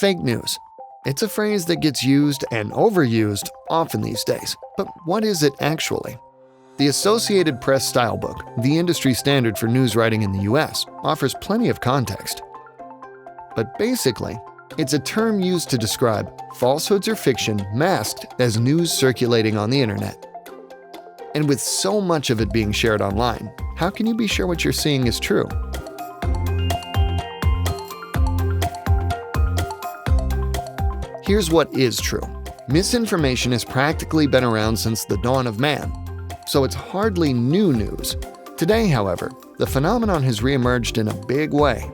Fake news. It's a phrase that gets used and overused often these days. But what is it actually? The Associated Press Style Book, the industry standard for news writing in the US, offers plenty of context. But basically, it's a term used to describe falsehoods or fiction masked as news circulating on the internet. And with so much of it being shared online, how can you be sure what you're seeing is true? Here's what is true. Misinformation has practically been around since the dawn of man, so it's hardly new news. Today, however, the phenomenon has reemerged in a big way.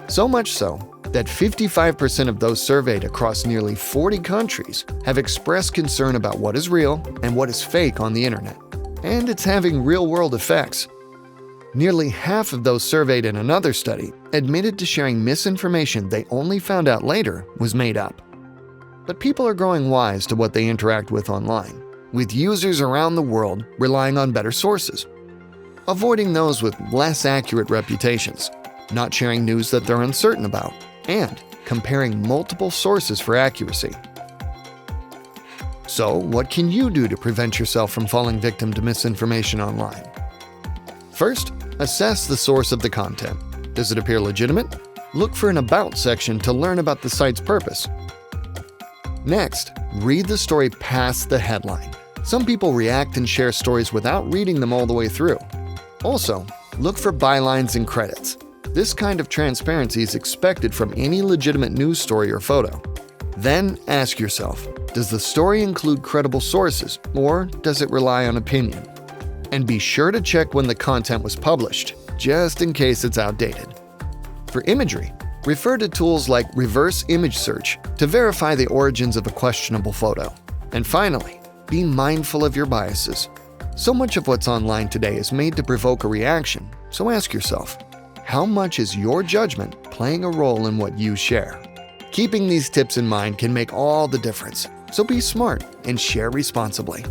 So much so that 55% of those surveyed across nearly 40 countries have expressed concern about what is real and what is fake on the internet. And it's having real-world effects. Nearly half of those surveyed in another study admitted to sharing misinformation they only found out later was made up. But people are growing wise to what they interact with online, with users around the world relying on better sources, avoiding those with less accurate reputations, not sharing news that they're uncertain about, and comparing multiple sources for accuracy. So, what can you do to prevent yourself from falling victim to misinformation online? First, assess the source of the content. Does it appear legitimate? Look for an About section to learn about the site's purpose. Next, read the story past the headline. Some people react and share stories without reading them all the way through. Also, look for bylines and credits. This kind of transparency is expected from any legitimate news story or photo. Then ask yourself, does the story include credible sources, or does it rely on opinion? And be sure to check when the content was published, just in case it's outdated. For imagery, refer to tools like reverse image search to verify the origins of a questionable photo. And finally, be mindful of your biases. So much of what's online today is made to provoke a reaction, so ask yourself, how much is your judgment playing a role in what you share? Keeping these tips in mind can make all the difference, so be smart and share responsibly.